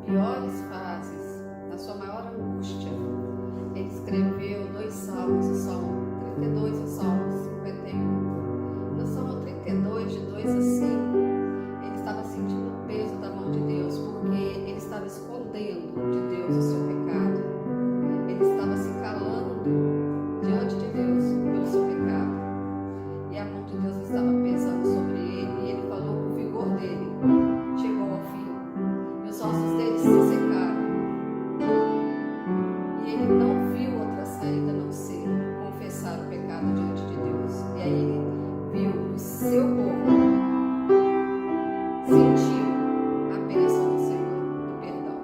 piores fases, na sua maior angústia, ele escreveu 2 salmos, o Salmo 32 e o Salmo 51. No Salmo 32, de 2 a 5, ele estava sentindo o peso da mão de Deus, porque ele estava escondendo de Deus o seu pecado. Ele estava se calando diante de Deus pelo seu pecado. E a mão de Deus estava pesando sobre ele, e ele falou que o vigor dele chegou ao fim. E os ossos dele se secaram. E ele não viu outra saída a não ser confessar o pecado diante de Deus. E aí ele viu o seu corpo, sentiu a bênção do Senhor, do perdão.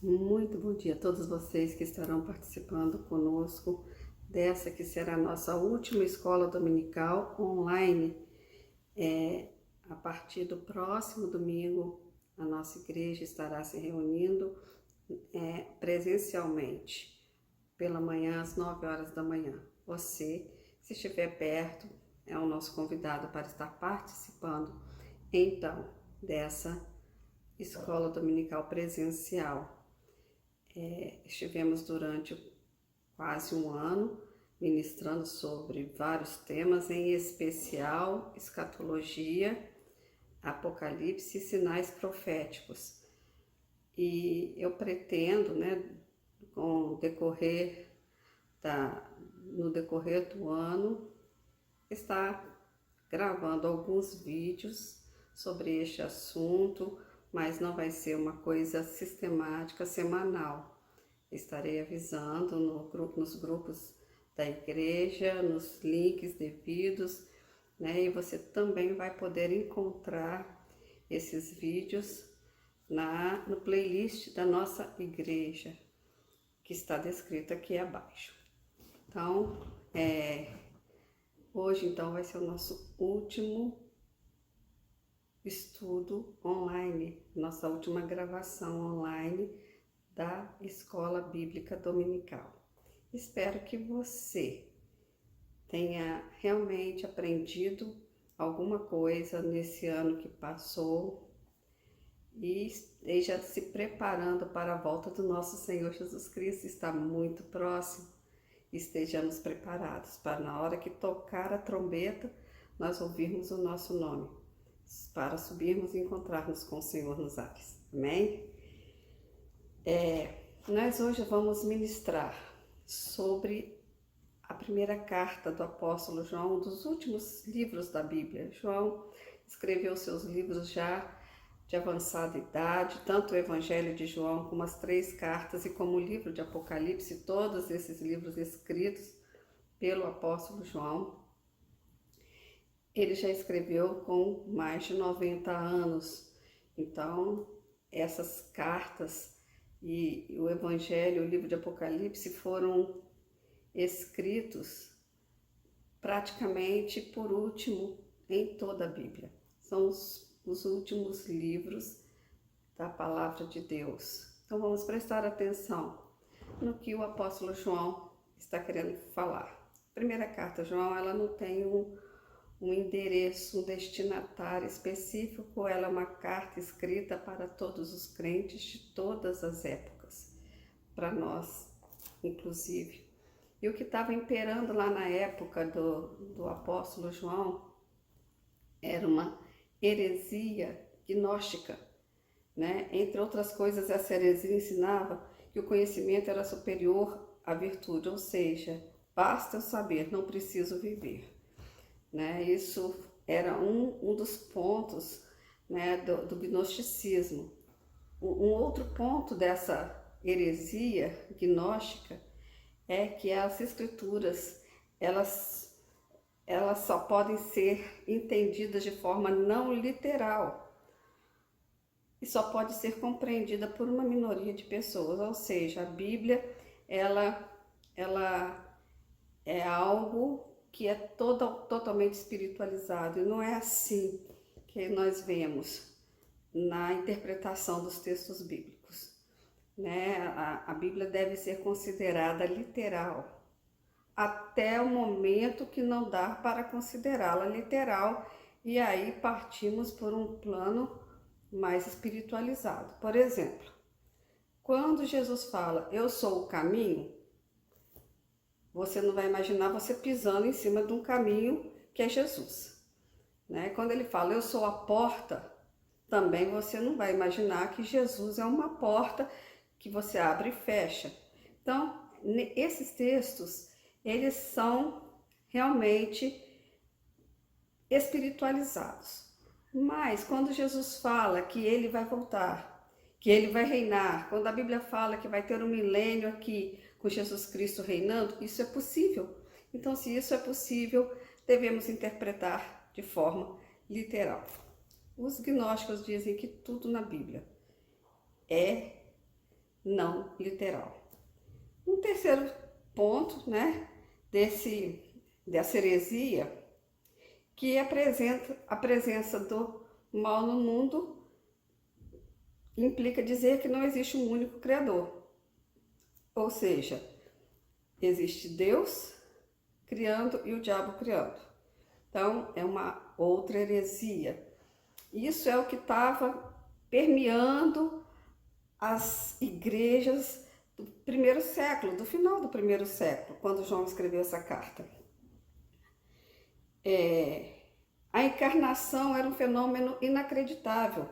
Muito bom dia a todos vocês que estarão participando conosco dessa que será a nossa última escola dominical online. A partir do próximo domingo, a nossa igreja estará se reunindo presencialmente, pela manhã às 9 horas da manhã. Você, se estiver perto, é o nosso convidado para estar participando, então, dessa escola dominical presencial. Estivemos durante quase um ano ministrando sobre vários temas, em especial escatologia, apocalipse e sinais proféticos. E eu pretendo, no decorrer do ano, estar gravando alguns vídeos sobre este assunto, mas não vai ser uma coisa sistemática, semanal. Estarei avisando nos grupos da igreja, nos links devidos, e você também vai poder encontrar esses vídeos no playlist da nossa igreja, que está descrito aqui abaixo. Então, hoje então vai ser o nosso último estudo online, nossa última gravação online da Escola Bíblica Dominical. Espero que você tenha realmente aprendido alguma coisa nesse ano que passou e esteja se preparando para a volta do nosso Senhor Jesus Cristo. Está muito próximo. Estejamos preparados para, na hora que tocar a trombeta, nós ouvirmos o nosso nome, para subirmos e encontrarmos com o Senhor nos ares. Amém? Nós hoje vamos ministrar sobre a primeira carta do apóstolo João, um dos últimos livros da Bíblia. João escreveu seus livros já de avançada idade, tanto o Evangelho de João como as 3 cartas e como o livro de Apocalipse, todos esses livros escritos pelo apóstolo João. Ele já escreveu com mais de 90 anos, então essas cartas e o Evangelho, o livro de Apocalipse foram escritos praticamente por último em toda a Bíblia. São os últimos livros da Palavra de Deus. Então vamos prestar atenção no que o apóstolo João está querendo falar. A primeira carta, João, ela não tem um endereço, um destinatário específico. Ela é uma carta escrita para todos os crentes de todas as épocas, para nós, inclusive. E o que estava imperando lá na época do apóstolo João era uma heresia gnóstica, né? Entre outras coisas, essa heresia ensinava que o conhecimento era superior à virtude, ou seja, basta eu saber, não preciso viver, né? Isso era um dos pontos, né, do gnosticismo. Um outro ponto dessa heresia gnóstica é que as escrituras, elas só podem ser entendidas de forma não literal e só pode ser compreendida por uma minoria de pessoas. Ou seja, a Bíblia, ela é algo que é totalmente espiritualizado, e não é assim que nós vemos na interpretação dos textos bíblicos, né? A Bíblia deve ser considerada literal, até o momento que não dá para considerá-la literal, e aí partimos por um plano mais espiritualizado. Por exemplo, quando Jesus fala, eu sou o caminho, você não vai imaginar você pisando em cima de um caminho que é Jesus, né? Quando ele fala, eu sou a porta, também você não vai imaginar que Jesus é uma porta que você abre e fecha. Então, esses textos, eles são realmente espiritualizados. Mas quando Jesus fala que ele vai voltar, que ele vai reinar, quando a Bíblia fala que vai ter um milênio aqui com Jesus Cristo reinando, isso é possível. Então, se isso é possível, devemos interpretar de forma literal. Os gnósticos dizem que tudo na Bíblia é não literal. Um terceiro ponto, né, dessa heresia, que apresenta a presença do mal no mundo, implica dizer que não existe um único Criador. Ou seja, existe Deus criando e o diabo criando. Então, é uma outra heresia. Isso é o que estava permeando as igrejas do primeiro século, do final do primeiro século, quando João escreveu essa carta. A encarnação era um fenômeno inacreditável,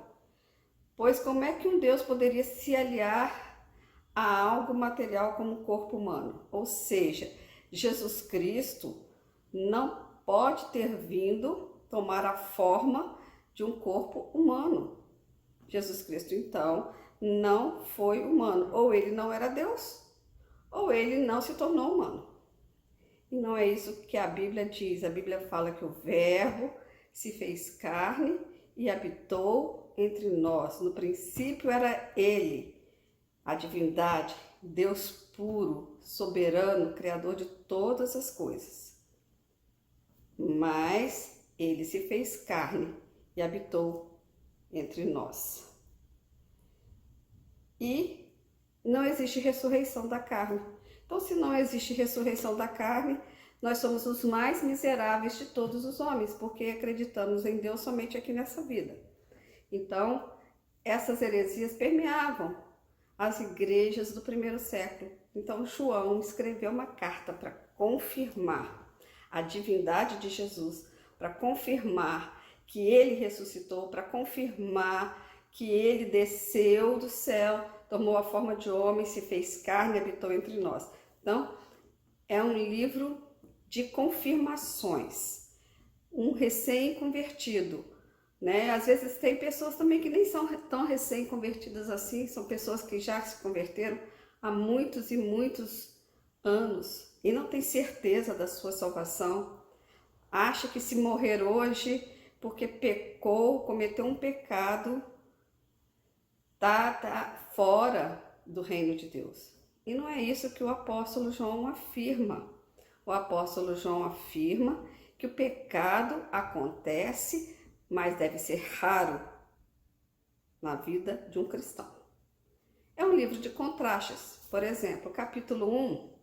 pois como é que um Deus poderia se aliar a algo material como o corpo humano? Ou seja, Jesus Cristo não pode ter vindo tomar a forma de um corpo humano. Jesus Cristo, então, não foi humano. Ou ele não era Deus, ou ele não se tornou humano. E não é isso que a Bíblia diz. A Bíblia fala que o Verbo se fez carne e habitou entre nós. No princípio era ele, a divindade, Deus puro, soberano, criador de todas as coisas. Mas ele se fez carne e habitou entre nós. E não existe ressurreição da carne. Então, se não existe ressurreição da carne, nós somos os mais miseráveis de todos os homens, porque acreditamos em Deus somente aqui nessa vida. Então, essas heresias permeavam as igrejas do primeiro século. Então, João escreveu uma carta para confirmar a divindade de Jesus, para confirmar que ele ressuscitou, para confirmar que ele desceu do céu, tomou a forma de homem, se fez carne e habitou entre nós. Então, é um livro de confirmações. Um recém-convertido, né? Às vezes tem pessoas também que nem são tão recém-convertidas assim, são pessoas que já se converteram há muitos e muitos anos e não tem certeza da sua salvação. Acha que se morrer hoje porque pecou, cometeu um pecado, tá fora do reino de Deus. E não é isso que o apóstolo João afirma. O apóstolo João afirma que o pecado acontece, mas deve ser raro na vida de um cristão. É um livro de contrastes. Por exemplo, o capítulo 1,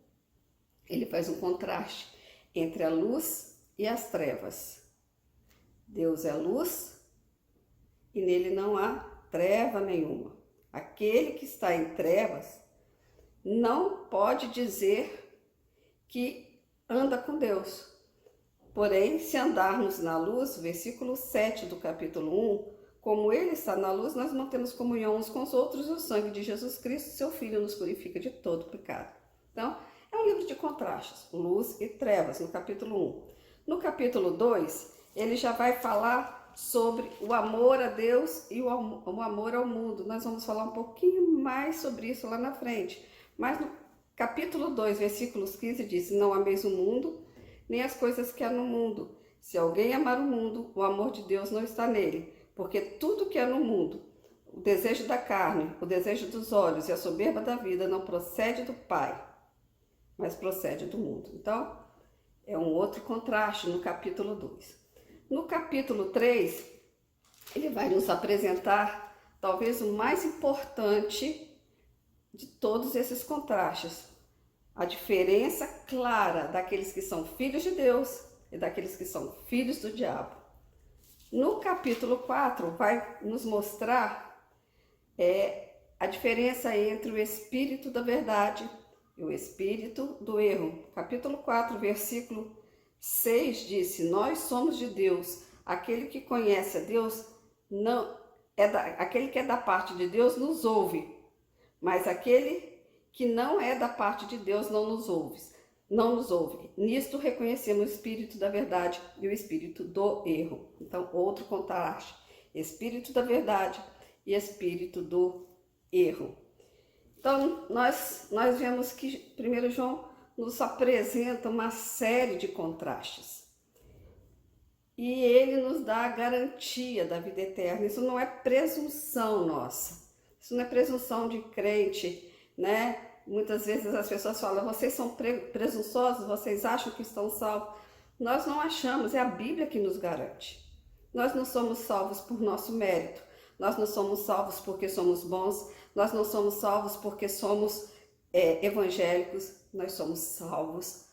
ele faz um contraste entre a luz e as trevas. Deus é luz e nele não há treva nenhuma. Aquele que está em trevas não pode dizer que anda com Deus. Porém, se andarmos na luz, versículo 7 do capítulo 1, como ele está na luz, nós mantemos comunhão uns com os outros e o sangue de Jesus Cristo, seu Filho, nos purifica de todo pecado. Então, é um livro de contrastes, luz e trevas, no capítulo 1. No capítulo 2, ele já vai falar sobre o amor a Deus e o amor ao mundo. Nós vamos falar um pouquinho mais sobre isso lá na frente. Mas no capítulo 2, versículos 15, diz: não ameis o mundo, nem as coisas que há no mundo. Se alguém amar o mundo, o amor de Deus não está nele. Porque tudo que há no mundo, o desejo da carne, o desejo dos olhos e a soberba da vida, não procede do Pai, mas procede do mundo. Então, é um outro contraste no capítulo 2. No capítulo 3, ele vai nos apresentar talvez o mais importante de todos esses contrastes. A diferença clara daqueles que são filhos de Deus e daqueles que são filhos do diabo. No capítulo 4, vai nos mostrar a diferença entre o espírito da verdade e o espírito do erro. Capítulo 4, versículo 6 diz: nós somos de Deus. Aquele que conhece a Deus, aquele que é da parte de Deus nos ouve, mas aquele que não é da parte de Deus não nos ouve. Nisto reconhecemos o espírito da verdade e o espírito do erro. Então, outro contraste: espírito da verdade e espírito do erro. Então, nós vemos que 1 João nos apresenta uma série de contrastes. E ele nos dá a garantia da vida eterna. Isso não é presunção nossa. Isso não é presunção de crente, né? Muitas vezes as pessoas falam: vocês são presunçosos, vocês acham que estão salvos. Nós não achamos, é a Bíblia que nos garante. Nós não somos salvos por nosso mérito. Nós não somos salvos porque somos bons. Nós não somos salvos porque somos evangélicos. Nós somos salvos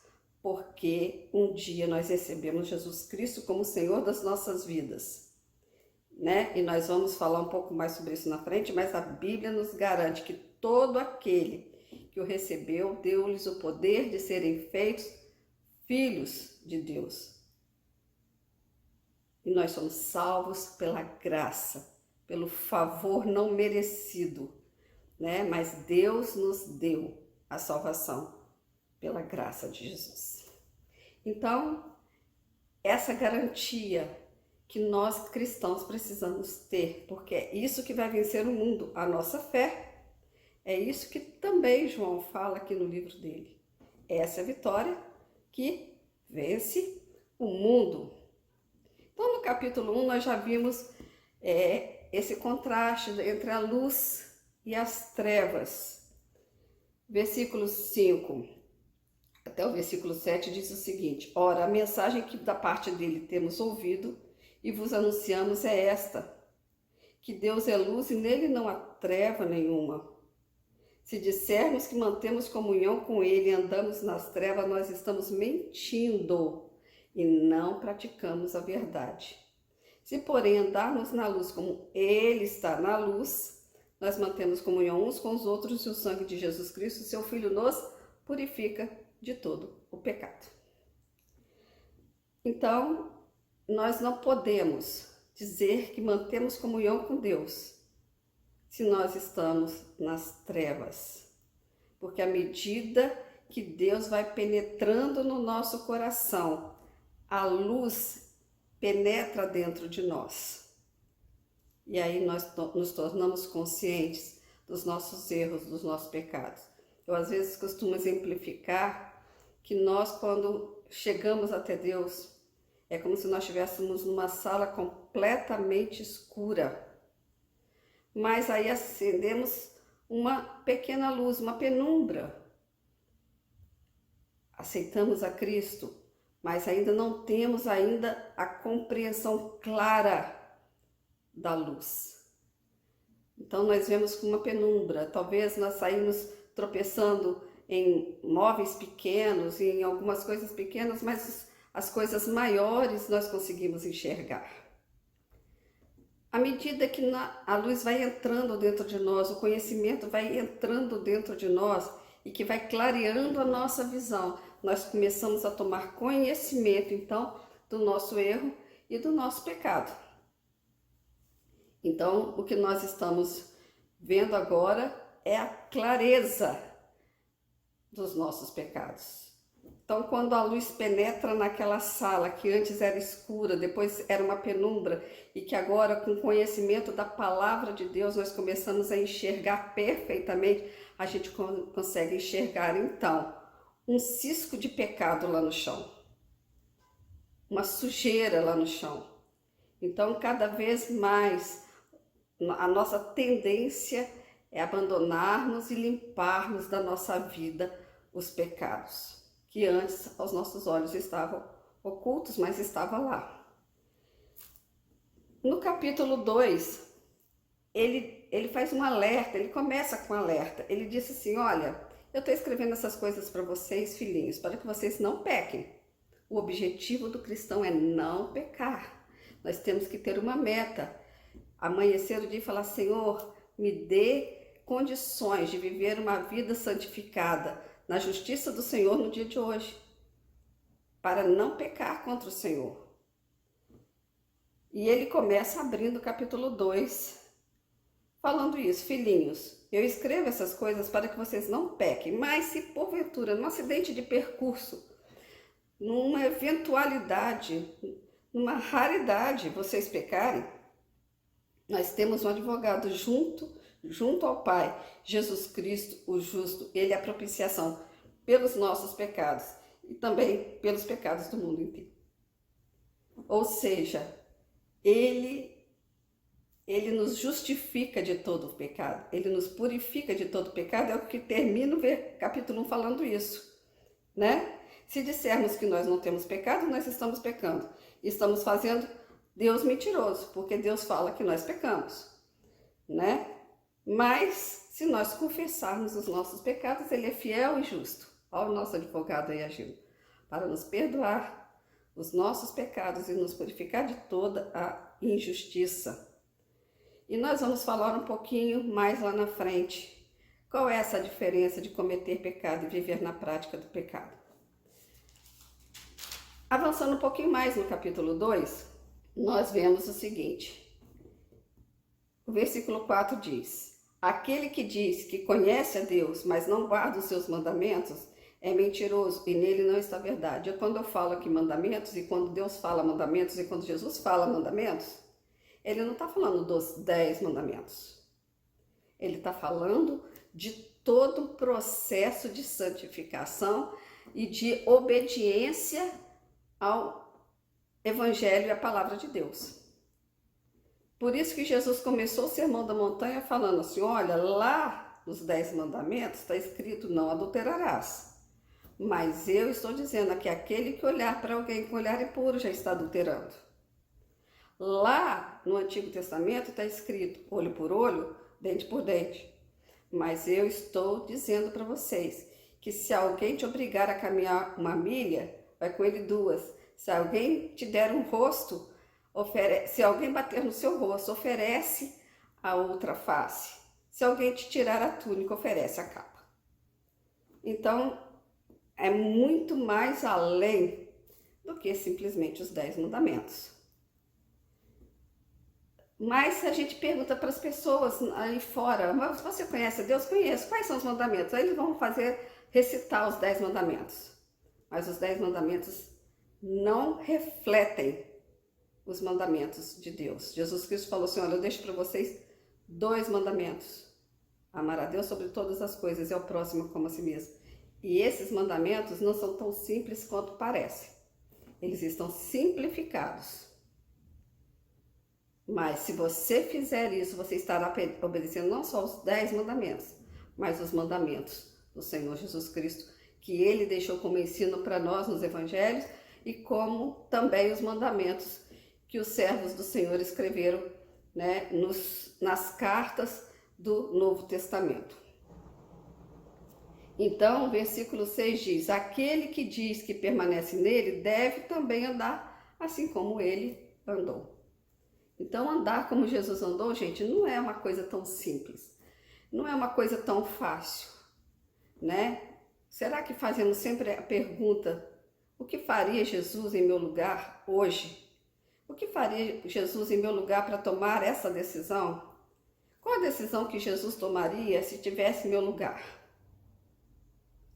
porque um dia nós recebemos Jesus Cristo como Senhor das nossas vidas, né? E nós vamos falar um pouco mais sobre isso na frente, mas a Bíblia nos garante que todo aquele que o recebeu, deu-lhes o poder de serem feitos filhos de Deus. E nós somos salvos pela graça, pelo favor não merecido, né? Mas Deus nos deu a salvação pela graça de Jesus. Então, essa garantia que nós cristãos precisamos ter, porque é isso que vai vencer o mundo, a nossa fé. É isso que também João fala aqui no livro dele. Essa é a vitória que vence o mundo. Então, no capítulo 1, nós já vimos esse contraste entre a luz e as trevas. Versículo 5 até o versículo 7 diz o seguinte: ora, a mensagem que da parte dele temos ouvido e vos anunciamos é esta, que Deus é luz e nele não há treva nenhuma. Se dissermos que mantemos comunhão com ele e andamos nas trevas, nós estamos mentindo e não praticamos a verdade. Se, porém, andarmos na luz como ele está na luz, nós mantemos comunhão uns com os outros e o sangue de Jesus Cristo, seu Filho, nos purifica de todo o pecado. Então, nós não podemos dizer que mantemos comunhão com Deus se nós estamos nas trevas, porque à medida que Deus vai penetrando no nosso coração, a luz penetra dentro de nós. E aí nós nos tornamos conscientes dos nossos erros, dos nossos pecados. Eu às vezes costumo exemplificar que nós, quando chegamos até Deus, é como se nós estivéssemos numa sala completamente escura. Mas aí acendemos uma pequena luz, uma penumbra. Aceitamos a Cristo, mas ainda não temos a compreensão clara da luz. Então nós vemos com uma penumbra. Talvez nós saímos tropeçando em móveis pequenos, em algumas coisas pequenas, mas as coisas maiores nós conseguimos enxergar. À medida que a luz vai entrando dentro de nós, o conhecimento vai entrando dentro de nós e que vai clareando a nossa visão, nós começamos a tomar conhecimento, então, do nosso erro e do nosso pecado. Então, o que nós estamos vendo agora é a clareza dos nossos pecados. Então, quando a luz penetra naquela sala que antes era escura, depois era uma penumbra, e que agora, com o conhecimento da palavra de Deus, nós começamos a enxergar perfeitamente, a gente consegue enxergar, então, um cisco de pecado lá no chão, uma sujeira lá no chão. Então, cada vez mais, a nossa tendência é abandonarmos e limparmos da nossa vida os pecados que antes aos nossos olhos estavam ocultos, mas estava lá. No capítulo 2, ele faz um alerta, ele começa com um alerta. Ele disse assim, olha, eu estou escrevendo essas coisas para vocês, filhinhos, para que vocês não pequem. O objetivo do cristão é não pecar. Nós temos que ter uma meta. Amanhecer o dia e falar, Senhor, me dê condições de viver uma vida santificada na justiça do Senhor no dia de hoje, para não pecar contra o Senhor. E ele começa abrindo o capítulo 2, falando isso, filhinhos, eu escrevo essas coisas para que vocês não pequem, mas se porventura, num acidente de percurso, numa eventualidade, numa raridade, vocês pecarem, nós temos um advogado junto ao Pai, Jesus Cristo, o justo, ele é a propiciação pelos nossos pecados e também pelos pecados do mundo inteiro. Ou seja, ele nos justifica de todo o pecado, ele nos purifica de todo o pecado, é o que termina o capítulo 1 falando isso, né? Se dissermos que nós não temos pecado, nós estamos pecando, estamos fazendo Deus mentiroso, porque Deus fala que nós pecamos, né? Mas, se nós confessarmos os nossos pecados, ele é fiel e justo. Olha o nosso advogado aí agindo, para nos perdoar os nossos pecados e nos purificar de toda a injustiça. E nós vamos falar um pouquinho mais lá na frente. Qual é essa diferença de cometer pecado e viver na prática do pecado? Avançando um pouquinho mais no capítulo 2, nós vemos o seguinte. O versículo 4 diz, aquele que diz que conhece a Deus, mas não guarda os seus mandamentos, é mentiroso e nele não está a verdade. Quando eu falo aqui mandamentos, e quando Deus fala mandamentos, e quando Jesus fala mandamentos, ele não está falando dos 10 mandamentos. Ele está falando de todo o processo de santificação e de obediência ao Evangelho e à Palavra de Deus. Por isso que Jesus começou o Sermão da Montanha falando assim, olha, lá nos 10 mandamentos está escrito, não adulterarás. Mas eu estou dizendo que aquele que olhar para alguém com olhar impuro já está adulterando. Lá no Antigo Testamento está escrito olho por olho, dente por dente. Mas eu estou dizendo para vocês que se alguém te obrigar a caminhar uma milha, vai com ele 2. Se alguém te der um rosto, se alguém bater no seu rosto, oferece a outra face. Se alguém te tirar a túnica, oferece a capa. Então, é muito mais além do que simplesmente os 10 mandamentos. Mas se a gente pergunta para as pessoas aí fora, mas você conhece a Deus? Conheço. Quais são os mandamentos? Aí eles vão recitar os 10 mandamentos. Mas os 10 mandamentos não refletem os mandamentos de Deus. Jesus Cristo falou assim, olha, eu deixo para vocês 2 mandamentos. Amar a Deus sobre todas as coisas e ao próximo como a si mesmo. E esses mandamentos não são tão simples quanto parece. Eles estão simplificados. Mas se você fizer isso, você estará obedecendo não só os 10 mandamentos, mas os mandamentos do Senhor Jesus Cristo, que Ele deixou como ensino para nós nos evangelhos e como também os mandamentos que os servos do Senhor escreveram, né, nas cartas do Novo Testamento. Então, o versículo 6 diz, aquele que diz que permanece nele deve também andar assim como ele andou. Então, andar como Jesus andou, gente, não é uma coisa tão simples, não é uma coisa tão fácil, né? Será que fazemos sempre a pergunta: o que faria Jesus em meu lugar hoje? O que faria Jesus em meu lugar para tomar essa decisão? Qual a decisão que Jesus tomaria se tivesse em meu lugar?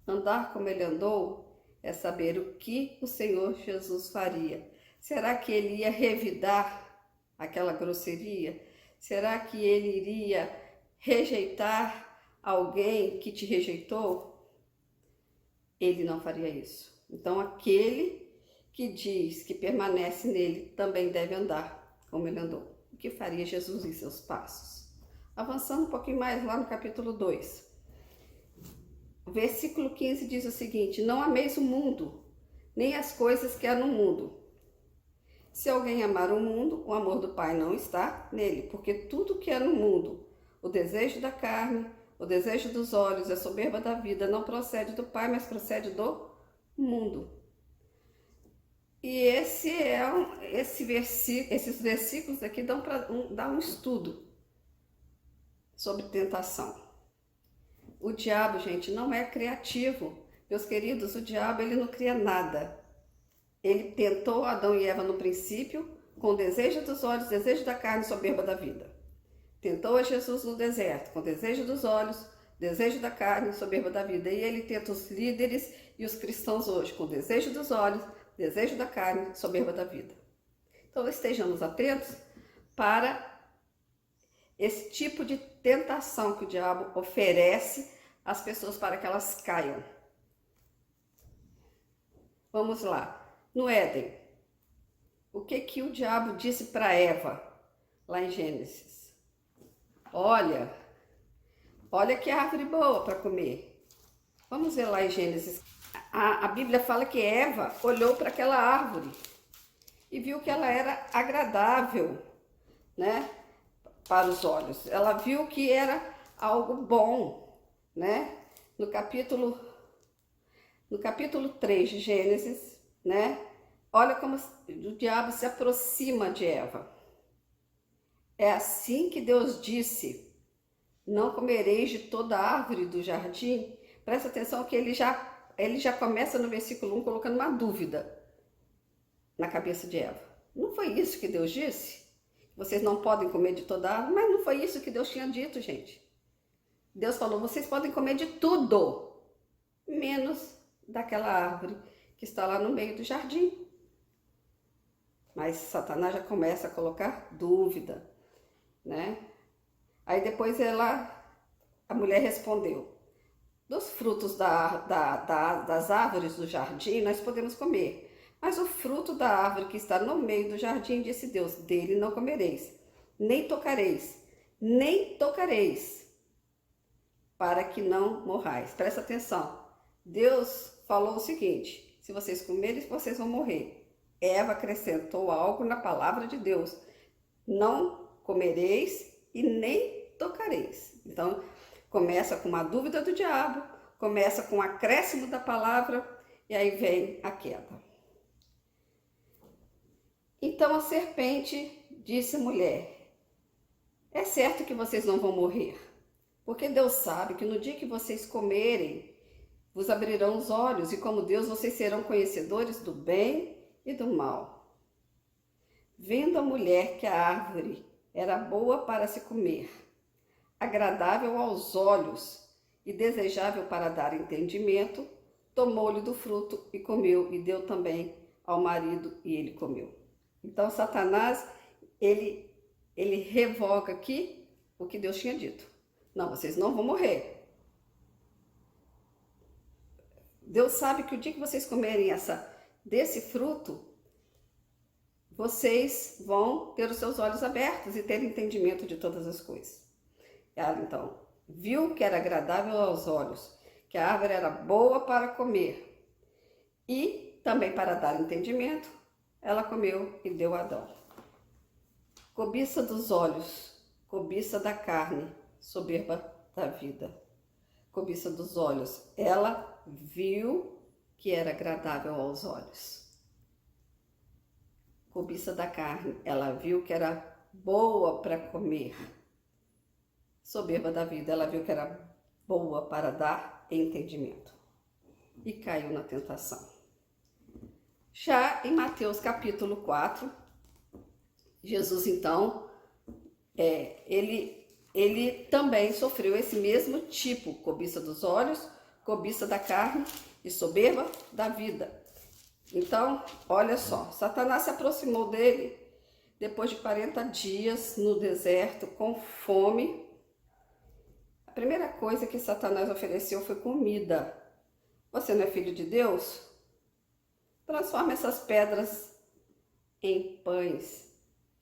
Andar como ele andou é saber o que o Senhor Jesus faria. Será que ele ia revidar aquela grosseria? Será que ele iria rejeitar alguém que te rejeitou? Ele não faria isso. Então, aquele que diz que permanece nele também deve andar como ele andou. O que faria Jesus em seus passos? Avançando um pouquinho mais lá no capítulo 2. O versículo 15 diz o seguinte: não ameis o mundo, nem as coisas que há no mundo. Se alguém amar o mundo, o amor do Pai não está nele, porque tudo que há no mundo, o desejo da carne, o desejo dos olhos, a soberba da vida, não procede do Pai, mas procede do mundo. E esses versículos aqui dão para dar um estudo sobre tentação. O diabo, gente, não é criativo. Meus queridos, o diabo ele não cria nada. Ele tentou Adão e Eva no princípio, com o desejo dos olhos, desejo da carne, soberba da vida. Tentou a Jesus no deserto, com o desejo dos olhos, desejo da carne, soberba da vida. E ele tenta os líderes e os cristãos hoje, com o desejo dos olhos, desejo da carne, soberba da vida. Então, estejamos atentos para esse tipo de tentação que o diabo oferece às pessoas para que elas caiam. Vamos lá. No Éden, o que o diabo disse para Eva, lá em Gênesis? Olha que árvore boa para comer. Vamos ver lá em Gênesis. A Bíblia fala que Eva olhou para aquela árvore e viu que ela era agradável, né, para os olhos. Ela viu que era algo bom, né? No capítulo 3 de Gênesis, né? Olha como o diabo se aproxima de Eva. É assim que Deus disse: não comereis de toda árvore do jardim. Presta atenção que ele já começa no versículo 1 colocando uma dúvida na cabeça de Eva. Não foi isso que Deus disse? Vocês não podem comer de toda árvore? Mas não foi isso que Deus tinha dito, gente. Deus falou: vocês podem comer de tudo, menos daquela árvore que está lá no meio do jardim. Mas Satanás já começa a colocar dúvida, né? Aí depois a mulher respondeu: dos frutos das árvores do jardim nós podemos comer, mas o fruto da árvore que está no meio do jardim, disse Deus, dele não comereis, nem tocareis, para que não morrais. Presta atenção, Deus falou o seguinte: se vocês comerem, vocês vão morrer. Eva acrescentou algo na palavra de Deus: não comereis e nem tocareis. Então, começa com uma dúvida do diabo, começa com um acréscimo da palavra e aí vem a queda. Então a serpente disse à mulher: é certo que vocês não vão morrer, porque Deus sabe que no dia que vocês comerem, vos abrirão os olhos e como Deus vocês serão conhecedores do bem e do mal. Vendo a mulher que a árvore era boa para se comer, agradável aos olhos e desejável para dar entendimento, tomou-lhe do fruto e comeu, e deu também ao marido, e ele comeu. Então Satanás, ele revoga aqui o que Deus tinha dito. Não, vocês não vão morrer. Deus sabe que o dia que vocês comerem desse fruto, vocês vão ter os seus olhos abertos e ter entendimento de todas as coisas. Ela então viu que era agradável aos olhos, que a árvore era boa para comer e também para dar entendimento. Ela comeu e deu a Adão. Cobiça dos olhos, cobiça da carne, soberba da vida. Cobiça dos olhos, ela viu que era agradável aos olhos. Cobiça da carne, ela viu que era boa para comer. Soberba da vida, ela viu que era boa para dar entendimento e caiu na tentação. Já em Mateus capítulo 4, Jesus então, ele também sofreu esse mesmo tipo, cobiça dos olhos, cobiça da carne e soberba da vida. Então, olha só, Satanás se aproximou dele depois de 40 dias no deserto com fome. A primeira coisa que Satanás ofereceu foi comida. Você não é filho de Deus? Transforma essas pedras em pães.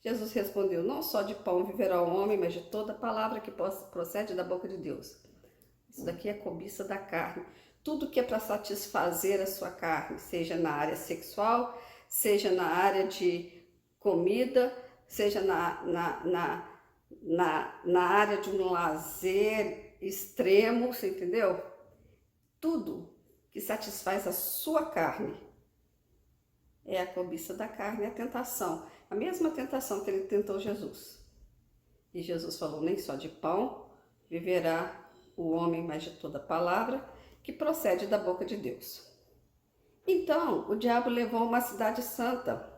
Jesus respondeu, não só de pão viverá o homem, mas de toda palavra que procede da boca de Deus. Isso daqui é cobiça da carne. Tudo que é para satisfazer a sua carne, seja na área sexual, seja na área de comida, seja na área de um lazer extremo, você entendeu? Tudo que satisfaz a sua carne é a cobiça da carne, é a tentação. A mesma tentação que ele tentou Jesus. E Jesus falou, nem só de pão viverá o homem, mas de toda palavra que procede da boca de Deus. Então, o diabo levou uma cidade santa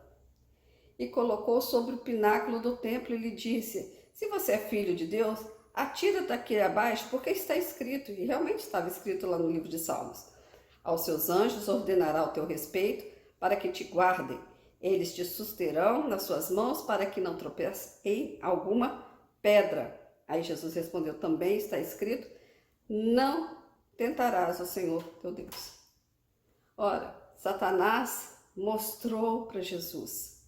e colocou sobre o pináculo do templo e lhe disse, se você é filho de Deus, atira daqui abaixo, porque está escrito, e realmente estava escrito lá no livro de Salmos, aos seus anjos ordenará o teu respeito, para que te guardem. Eles te susterão nas suas mãos, para que não tropeces em alguma pedra. Aí Jesus respondeu, também está escrito, não tentarás o Senhor teu Deus. Ora, Satanás mostrou para Jesus,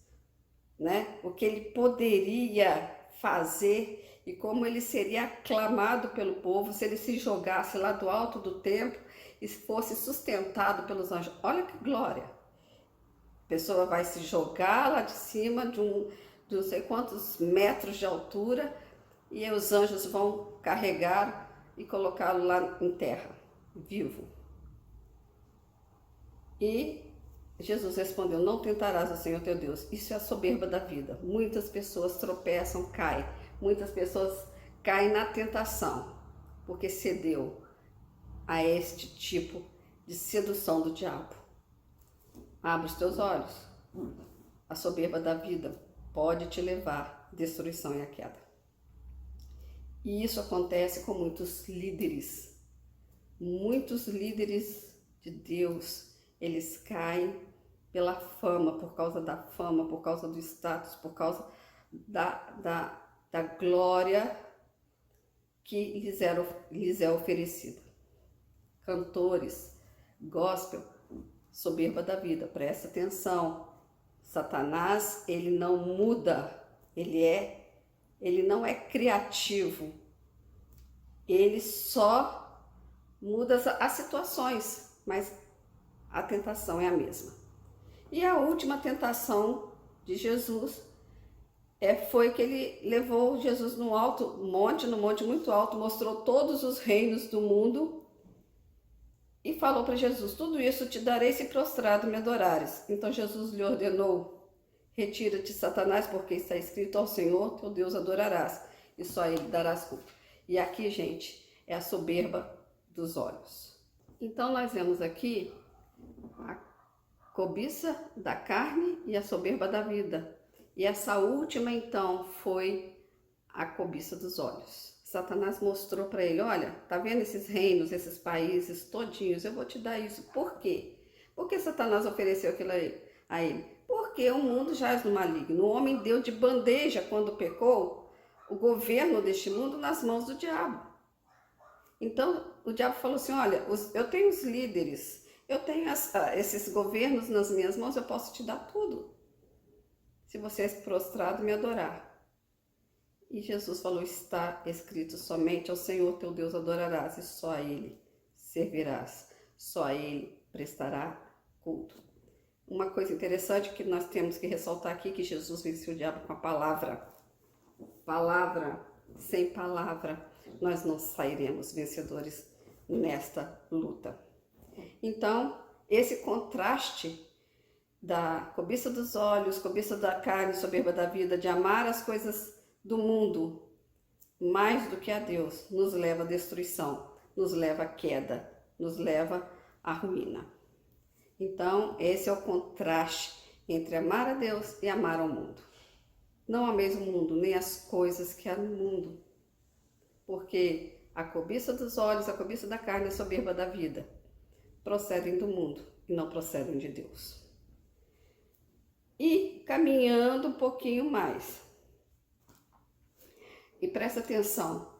né, o que ele poderia fazer e como ele seria aclamado pelo povo se ele se jogasse lá do alto do templo e fosse sustentado pelos anjos. Olha que glória! A pessoa vai se jogar lá de cima de não sei quantos metros de altura e os anjos vão carregar e colocá-lo lá em terra, vivo. E Jesus respondeu, não tentarás o Senhor teu Deus. Isso é a soberba da vida. Muitas pessoas tropeçam, caem. Muitas pessoas caem na tentação, porque cedeu a este tipo de sedução do diabo. Abre os teus olhos. A soberba da vida pode te levar à destruição e à queda. E isso acontece com muitos líderes. Muitos líderes de Deus, eles caem pela fama, por causa da fama, por causa do status, por causa da glória que lhes é oferecida. Cantores, gospel, soberba da vida, presta atenção. Satanás, ele não muda, ele não é criativo, ele só muda as situações, mas a tentação é a mesma. E a última tentação de Jesus foi que ele levou Jesus num monte muito alto, mostrou todos os reinos do mundo e falou para Jesus, tudo isso te darei se prostrado me adorares. Então Jesus lhe ordenou, retira-te, Satanás, porque está escrito, ao Senhor teu Deus adorarás, e só a ele darás culto. E aqui, gente, é a soberba dos olhos. Então nós vemos aqui a cobiça da carne e a soberba da vida. E essa última, então, foi a cobiça dos olhos. Satanás mostrou para ele, olha, tá vendo esses reinos, esses países todinhos, eu vou te dar isso. Por quê? Porque Satanás ofereceu aquilo a ele? Porque o mundo jaz no maligno. O homem deu de bandeja, quando pecou, o governo deste mundo nas mãos do diabo. Então, o diabo falou assim, olha, eu tenho os líderes, eu tenho esses governos nas minhas mãos, eu posso te dar tudo. Se você é prostrado me adorar. E Jesus falou, está escrito, somente ao Senhor teu Deus adorarás, e só a Ele servirás, só a Ele prestará culto. Uma coisa interessante que nós temos que ressaltar aqui, que Jesus venceu o diabo com a palavra. Palavra, sem palavra, nós não sairemos vencedores nesta luta. Então, esse contraste da cobiça dos olhos, cobiça da carne, soberba da vida, de amar as coisas do mundo mais do que a Deus nos leva à destruição, nos leva à queda, nos leva à ruína. Então, esse é o contraste entre amar a Deus e amar ao mundo. Não ameis o mundo, nem as coisas que há no mundo, porque a cobiça dos olhos, a cobiça da carne e a soberba da vida procedem do mundo e não procedem de Deus. E caminhando um pouquinho mais, e presta atenção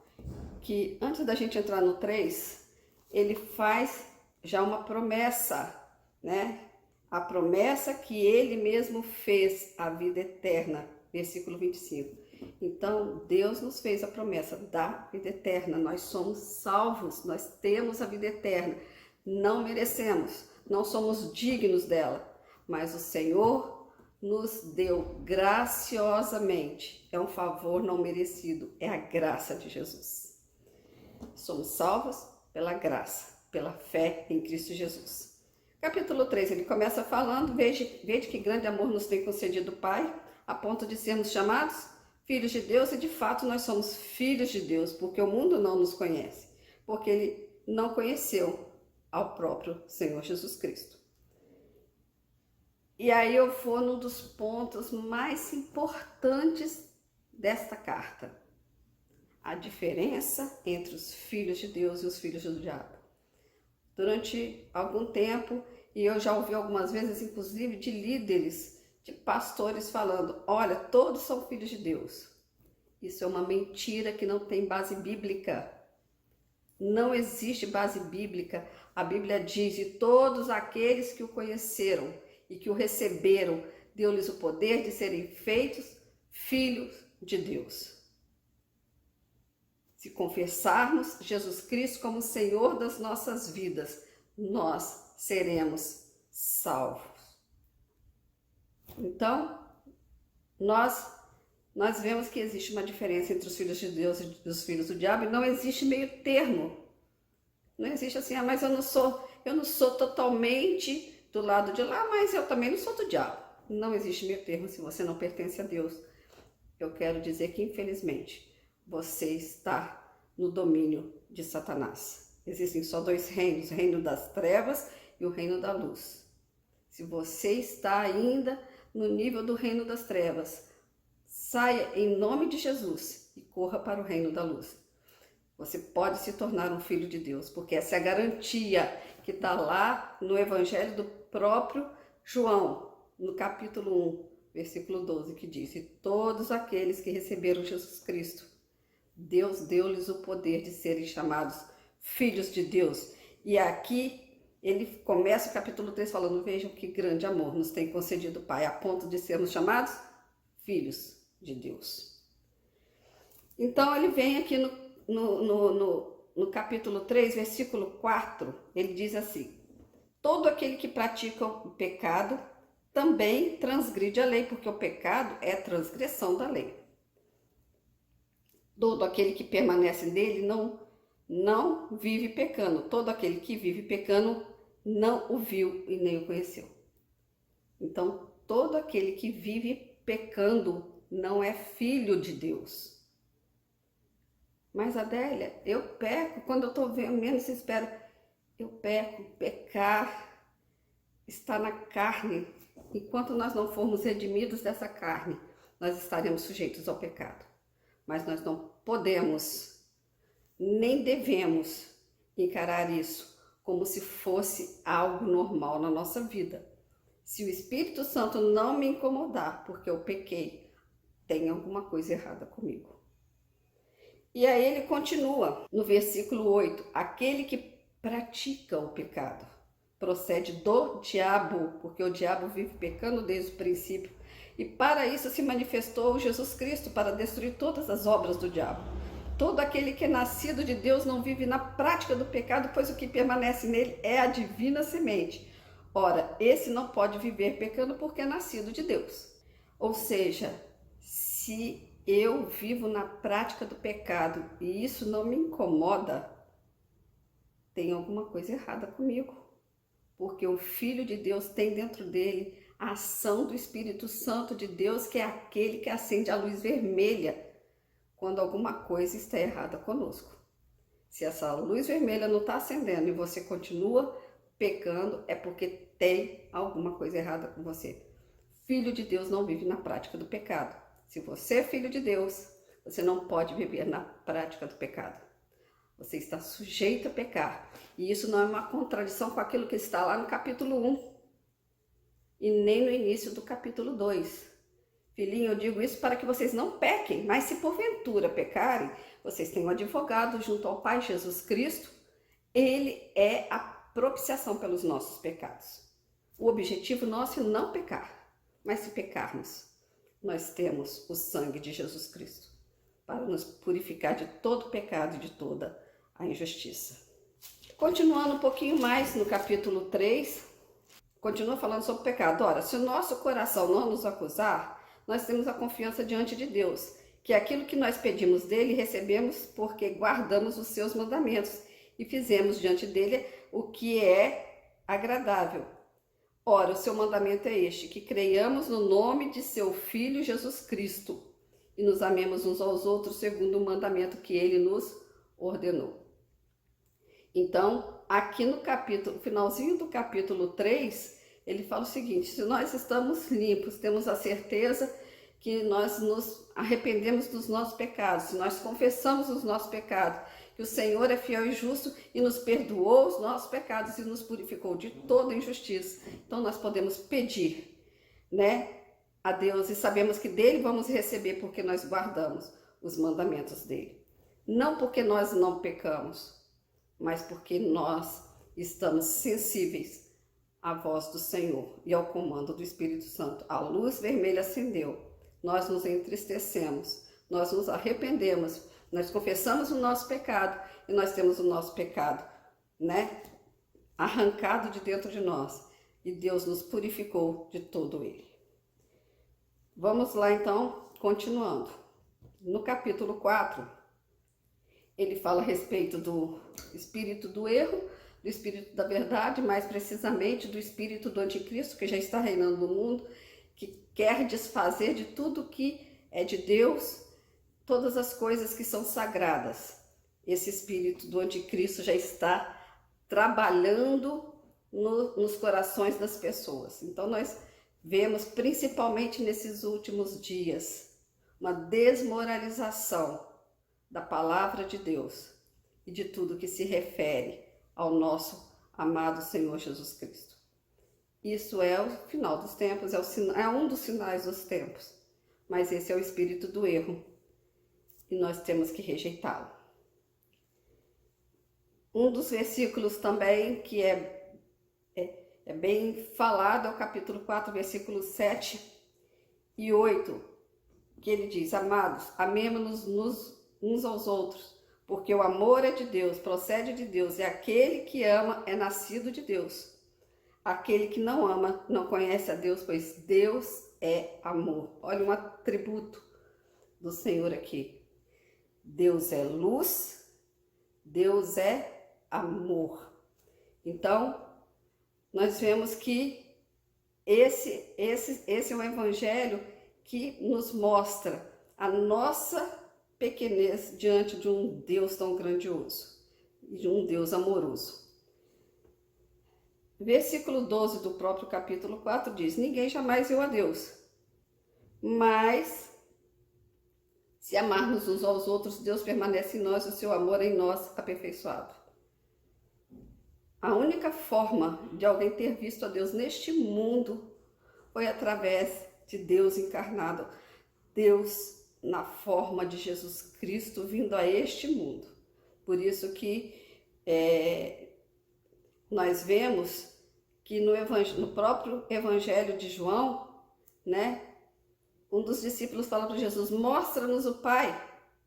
que antes da gente entrar no 3, ele faz já uma promessa, né? A promessa que ele mesmo fez, a vida eterna, versículo 25. Então, Deus nos fez a promessa da vida eterna. Nós somos salvos, nós temos a vida eterna. Não merecemos, não somos dignos dela, mas o Senhor nos deu graciosamente. É um favor não merecido, é a graça de Jesus. Somos salvos pela graça, pela fé em Cristo Jesus. Capítulo 3, ele começa falando: veja que grande amor nos tem concedido o Pai, a ponto de sermos chamados filhos de Deus, e de fato nós somos filhos de Deus, porque o mundo não nos conhece, porque ele não conheceu ao próprio Senhor Jesus Cristo. E aí eu vou num dos pontos mais importantes desta carta: a diferença entre os filhos de Deus e os filhos do diabo. Durante algum tempo, e eu já ouvi algumas vezes, inclusive, de líderes, de pastores falando: olha, todos são filhos de Deus. Isso é uma mentira que não tem base bíblica. Não existe base bíblica. A Bíblia diz: e todos aqueles que o conheceram e que o receberam, deu-lhes o poder de serem feitos filhos de Deus. Se confessarmos Jesus Cristo como Senhor das nossas vidas, nós seremos salvos. Então, nós vemos que existe uma diferença entre os filhos de Deus e os filhos do diabo, e não existe meio termo. Não existe assim: mas eu não sou totalmente do lado de lá, mas eu também não sou do diabo. Não existe meio termo se você não pertence a Deus. Eu quero dizer que, infelizmente, você está no domínio de Satanás. Existem só dois reinos: o reino das trevas e o reino da luz. Se você está ainda no nível do reino das trevas, saia em nome de Jesus e corra para o reino da luz. Você pode se tornar um filho de Deus, porque essa é a garantia que está lá no Evangelho do próprio João, no capítulo 1, versículo 12, que diz: e todos aqueles que receberam Jesus Cristo, Deus deu-lhes o poder de serem chamados filhos de Deus. E aqui ele começa o capítulo 3 falando: vejam que grande amor nos tem concedido o Pai, a ponto de sermos chamados filhos de Deus. Então ele vem aqui no capítulo 3, versículo 4, ele diz assim: todo aquele que pratica o pecado também transgride a lei, porque o pecado é transgressão da lei. Todo aquele que permanece nele não vive pecando. Todo aquele que vive pecando não o viu e nem o conheceu. Então, todo aquele que vive pecando não é filho de Deus. Mas, Adélia, eu peco quando eu estou vendo, menos espero. Eu peco, pecar está na carne. Enquanto nós não formos redimidos dessa carne, nós estaremos sujeitos ao pecado. Mas nós não podemos, nem devemos encarar isso como se fosse algo normal na nossa vida. Se o Espírito Santo não me incomodar porque eu pequei, tem alguma coisa errada comigo. E aí ele continua no versículo 8: aquele que pratica o pecado procede do diabo, porque o diabo vive pecando desde o princípio. E para isso se manifestou Jesus Cristo, para destruir todas as obras do diabo. Todo aquele que é nascido de Deus não vive na prática do pecado, pois o que permanece nele é a divina semente. Ora, esse não pode viver pecando porque é nascido de Deus. Ou seja, se eu vivo na prática do pecado e isso não me incomoda, tem alguma coisa errada comigo. Porque o Filho de Deus tem dentro dele a ação do Espírito Santo de Deus, que é aquele que acende a luz vermelha quando alguma coisa está errada conosco. Se essa luz vermelha não está acendendo e você continua pecando, é porque tem alguma coisa errada com você. Filho de Deus não vive na prática do pecado. Se você é filho de Deus, você não pode viver na prática do pecado. Você está sujeito a pecar. E isso não é uma contradição com aquilo que está lá no capítulo 1 e nem no início do capítulo 2. Filhinho, eu digo isso para que vocês não pequem, mas se porventura pecarem, vocês têm um advogado junto ao Pai, Jesus Cristo. Ele é a propiciação pelos nossos pecados. O objetivo nosso é não pecar, mas se pecarmos, nós temos o sangue de Jesus Cristo para nos purificar de todo pecado e de toda a injustiça. Continuando um pouquinho mais no capítulo 3, continua falando sobre o pecado. Ora, se o nosso coração não nos acusar, nós temos a confiança diante de Deus, que aquilo que nós pedimos dele, recebemos porque guardamos os seus mandamentos e fizemos diante dele o que é agradável. Ora, o seu mandamento é este, que creiamos no nome de seu Filho Jesus Cristo e nos amemos uns aos outros segundo o mandamento que ele nos ordenou. Então, aqui no capítulo, finalzinho do capítulo 3, ele fala o seguinte: se nós estamos limpos, temos a certeza que nós nos arrependemos dos nossos pecados, se nós confessamos os nossos pecados, que o Senhor é fiel e justo e nos perdoou os nossos pecados e nos purificou de toda injustiça. Então nós podemos pedir, a Deus, e sabemos que dele vamos receber porque nós guardamos os mandamentos dele. Não porque nós não pecamos, mas porque nós estamos sensíveis à voz do Senhor e ao comando do Espírito Santo. A luz vermelha acendeu, nós nos entristecemos, nós nos arrependemos, nós confessamos o nosso pecado e nós temos o nosso pecado, arrancado de dentro de nós, e Deus nos purificou de todo ele. Vamos lá então, continuando. No capítulo 4, ele fala a respeito do espírito do erro, do espírito da verdade, mais precisamente do espírito do anticristo, que já está reinando no mundo, que quer desfazer de tudo que é de Deus, todas as coisas que são sagradas. Esse espírito do anticristo já está trabalhando nos corações das pessoas. Então nós vemos, principalmente nesses últimos dias, uma desmoralização da palavra de Deus e de tudo que se refere ao nosso amado Senhor Jesus Cristo. Isso é o final dos tempos, é um dos sinais dos tempos, mas esse é o espírito do erro e nós temos que rejeitá-lo. Um dos versículos também que é bem falado é o capítulo 4, versículos 7 e 8, que ele diz: amados, amemo-nos uns aos outros, porque o amor é de Deus, procede de Deus, e aquele que ama é nascido de Deus. Aquele que não ama não conhece a Deus, pois Deus é amor. Olha um atributo do Senhor aqui. Deus é luz, Deus é amor. Então, nós vemos que esse é um evangelho que nos mostra a nossa pequenez diante de um Deus tão grandioso e de um Deus amoroso. Versículo 12 do próprio capítulo 4 diz: ninguém jamais viu a Deus, mas se amarmos uns aos outros, Deus permanece em nós, o seu amor é em nós aperfeiçoado. A única forma de alguém ter visto a Deus neste mundo foi através de Deus encarnado, Deus na forma de Jesus Cristo vindo a este mundo. Por isso que nós vemos que no próprio Evangelho de João, um dos discípulos fala para Jesus: mostra-nos o Pai,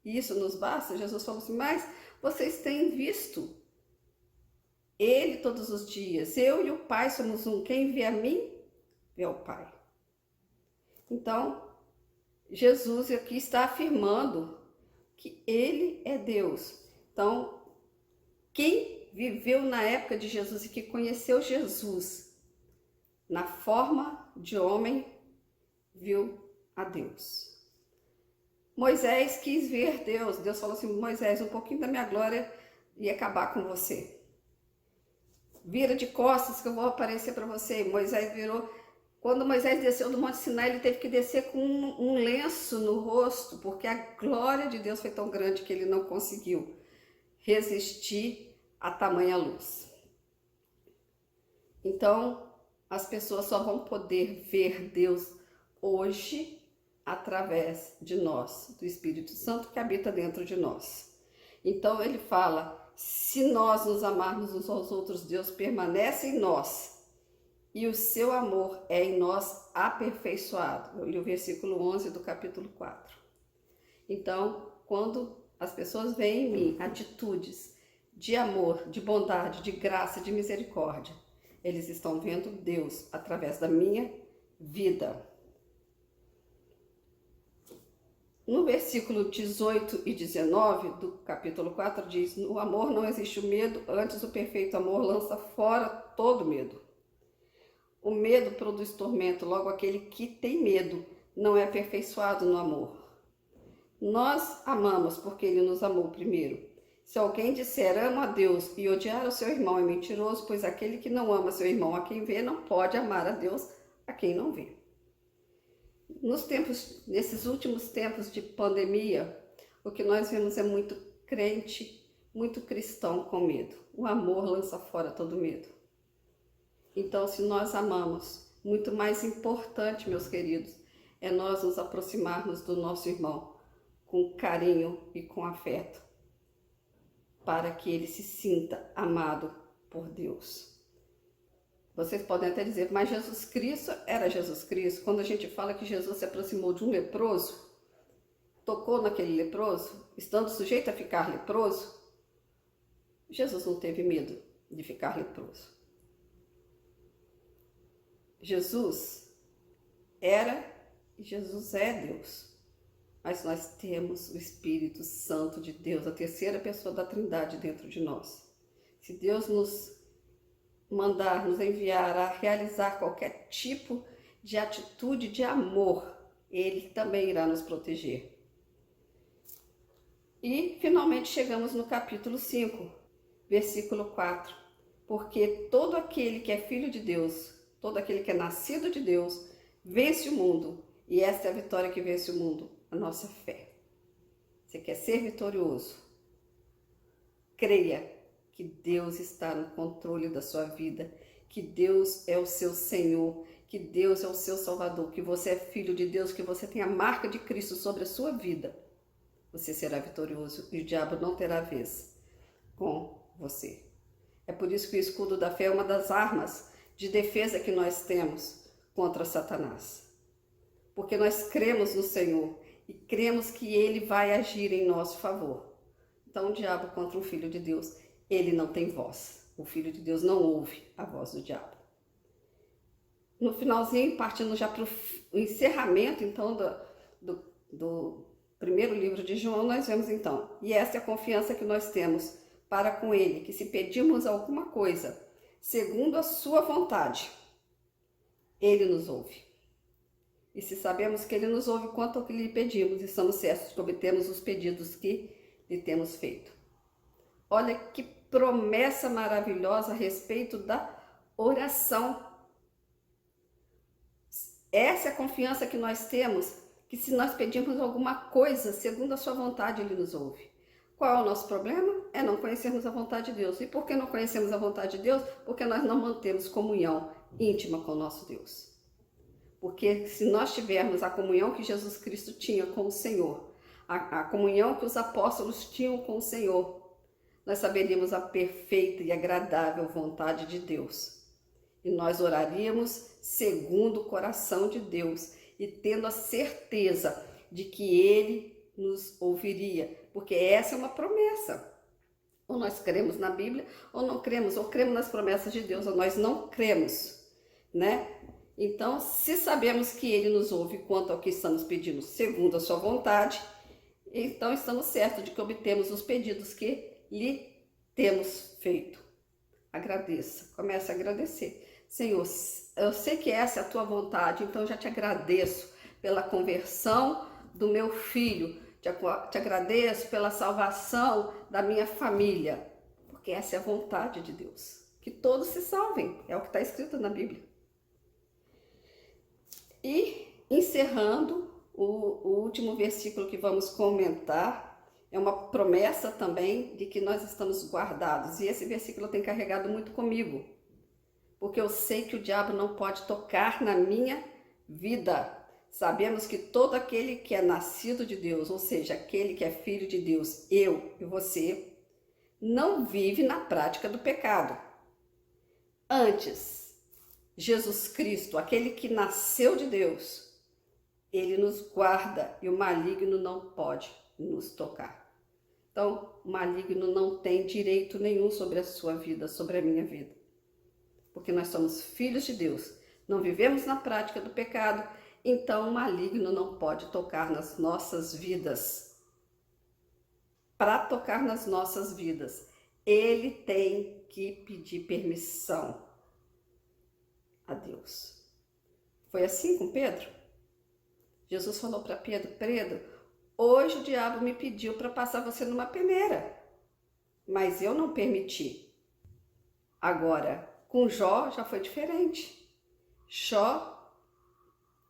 e isso nos basta. Jesus falou assim: mas vocês têm visto Ele todos os dias, eu e o Pai somos um, quem vê a mim, vê o Pai. Então, Jesus aqui está afirmando que Ele é Deus. Então, quem viveu na época de Jesus e que conheceu Jesus na forma de homem, viu a Deus. Moisés quis ver Deus. Deus falou assim: Moisés, um pouquinho da minha glória ia acabar com você. Vira de costas que eu vou aparecer para você. Moisés virou. Quando Moisés desceu do Monte Sinai, ele teve que descer com um lenço no rosto, porque a glória de Deus foi tão grande que ele não conseguiu resistir a tamanha luz. Então, as pessoas só vão poder ver Deus hoje através de nós, do Espírito Santo que habita dentro de nós. Então ele fala: se nós nos amarmos uns aos outros, Deus permanece em nós e o seu amor é em nós aperfeiçoado. Eu li o versículo 11 do capítulo 4. Então, quando as pessoas veem em mim atitudes de amor, de bondade, de graça, de misericórdia, eles estão vendo Deus através da minha vida. No versículo 18 e 19 do capítulo 4 diz: no amor não existe o medo, antes o perfeito amor lança fora todo medo. O medo produz tormento, logo aquele que tem medo não é aperfeiçoado no amor. Nós amamos porque ele nos amou primeiro. Se alguém disser amo a Deus e odiar o seu irmão é mentiroso, pois aquele que não ama seu irmão a quem vê não pode amar a Deus a quem não vê. Nesses últimos tempos de pandemia, o que nós vemos é muito crente, muito cristão com medo. O amor lança fora todo medo. Então, se nós amamos, muito mais importante, meus queridos, é nós nos aproximarmos do nosso irmão com carinho e com afeto, para que ele se sinta amado por Deus. Vocês podem até dizer, mas Jesus Cristo era Jesus Cristo. Quando a gente fala que Jesus se aproximou de um leproso, tocou naquele leproso, estando sujeito a ficar leproso, Jesus não teve medo de ficar leproso. Jesus era e Jesus é Deus. Mas nós temos o Espírito Santo de Deus, a terceira pessoa da Trindade dentro de nós. Se Deus nos mandar, nos enviar a realizar qualquer tipo de atitude de amor, Ele também irá nos proteger. E finalmente chegamos no capítulo 5, versículo 4. Porque todo aquele que é filho de Deus, todo aquele que é nascido de Deus, vence o mundo. E esta é a vitória que vence o mundo, a nossa fé. Você quer ser vitorioso? Creia que Deus está no controle da sua vida, que Deus é o seu Senhor, que Deus é o seu Salvador, que você é filho de Deus, que você tem a marca de Cristo sobre a sua vida. Você será vitorioso e o diabo não terá vez com você. É por isso que o escudo da fé é uma das armas de defesa que nós temos contra Satanás. Porque nós cremos no Senhor e cremos que Ele vai agir em nosso favor. Então o diabo contra um filho de Deus, ele não tem voz. O filho de Deus não ouve a voz do diabo. No finalzinho, partindo já para o encerramento, então, do primeiro livro de João, nós vemos então: e esta é a confiança que nós temos para com Ele, que se pedirmos alguma coisa, segundo a sua vontade, Ele nos ouve. E se sabemos que Ele nos ouve quanto ao que lhe pedimos, estamos certos que obtemos os pedidos que lhe temos feito. Olha que promessa maravilhosa a respeito da oração. Essa é a confiança que nós temos, que se nós pedirmos alguma coisa, segundo a sua vontade, Ele nos ouve. Qual é o nosso problema? É não conhecermos a vontade de Deus. E por que não conhecemos a vontade de Deus? Porque nós não mantemos comunhão íntima com o nosso Deus. Porque se nós tivermos a comunhão que Jesus Cristo tinha com o Senhor, a comunhão que os apóstolos tinham com o Senhor, nós saberíamos a perfeita e agradável vontade de Deus. E nós oraríamos segundo o coração de Deus e tendo a certeza de que Ele nos ouviria, porque essa é uma promessa. Ou nós cremos na Bíblia, ou não cremos, ou cremos nas promessas de Deus, ou nós não cremos, né? Então, se sabemos que Ele nos ouve quanto ao que estamos pedindo, segundo a sua vontade, então estamos certos de que obtemos os pedidos que lhe temos feito. Agradeça, comece a agradecer. Senhor, eu sei que essa é a tua vontade, então eu já te agradeço pela conversão do meu filho, Te agradeço pela salvação da minha família, porque essa é a vontade de Deus. Que todos se salvem, é o que está escrito na Bíblia. E encerrando, o último versículo que vamos comentar é uma promessa também de que nós estamos guardados. E esse versículo tem carregado muito comigo, porque eu sei que o diabo não pode tocar na minha vida. Sabemos que todo aquele que é nascido de Deus, ou seja, aquele que é filho de Deus, eu e você, não vive na prática do pecado. Antes, Jesus Cristo, aquele que nasceu de Deus, ele nos guarda e o maligno não pode nos tocar. Então, o maligno não tem direito nenhum sobre a sua vida, sobre a minha vida. Porque nós somos filhos de Deus, não vivemos na prática do pecado, então o maligno não pode tocar nas nossas vidas. Para tocar nas nossas vidas, ele tem que pedir permissão a Deus. Foi assim com Pedro? Jesus falou para Pedro: Pedro, hoje o diabo me pediu para passar você numa peneira, mas eu não permiti. Agora, com Jó já foi diferente. Jó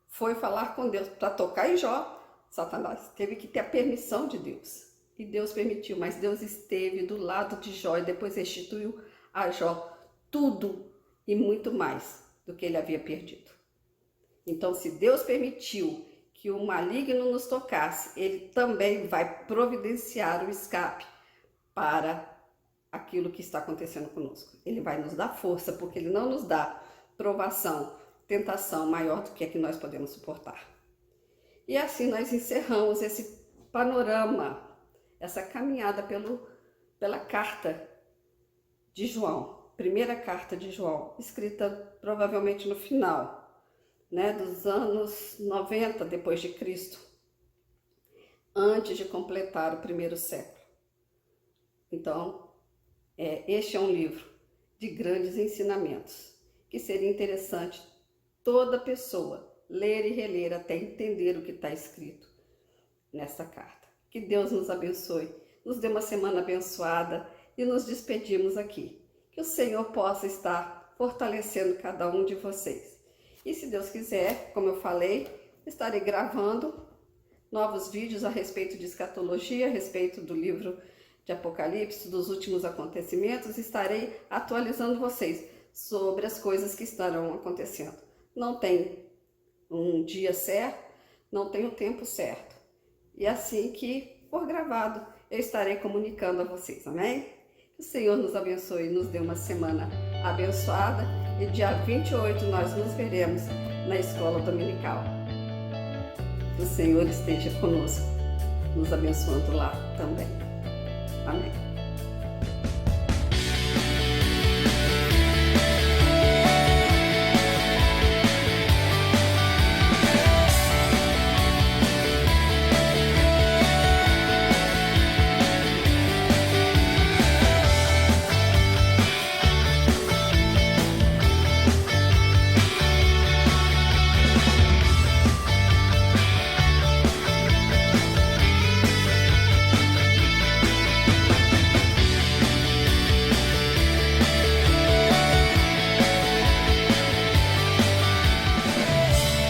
foi falar com Deus para tocar em Jó. Satanás teve que ter a permissão de Deus. E Deus permitiu, mas Deus esteve do lado de Jó e depois restituiu a Jó tudo e muito mais do que ele havia perdido. Então, se Deus permitiu que o maligno nos tocasse, ele também vai providenciar o escape para aquilo que está acontecendo conosco. Ele vai nos dar força, porque ele não nos dá provação, tentação maior do que a que nós podemos suportar. E assim nós encerramos esse panorama, essa caminhada pela carta de João, primeira carta de João, escrita provavelmente no final, dos anos 90 depois de Cristo, antes de completar o primeiro século. Então, este é um livro de grandes ensinamentos, que seria interessante toda pessoa ler e reler até entender o que está escrito nessa carta. Que Deus nos abençoe, nos dê uma semana abençoada e nos despedimos aqui. Que o Senhor possa estar fortalecendo cada um de vocês. E se Deus quiser, como eu falei, estarei gravando novos vídeos a respeito de escatologia, a respeito do livro de Apocalipse, dos últimos acontecimentos. Estarei atualizando vocês sobre as coisas que estarão acontecendo. Não tem um dia certo, não tem o tempo certo. E assim que for gravado, eu estarei comunicando a vocês, amém? Que o Senhor nos abençoe e nos dê uma semana abençoada. E dia 28 nós nos veremos na escola dominical. Que o Senhor esteja conosco, nos abençoando lá também. Amém.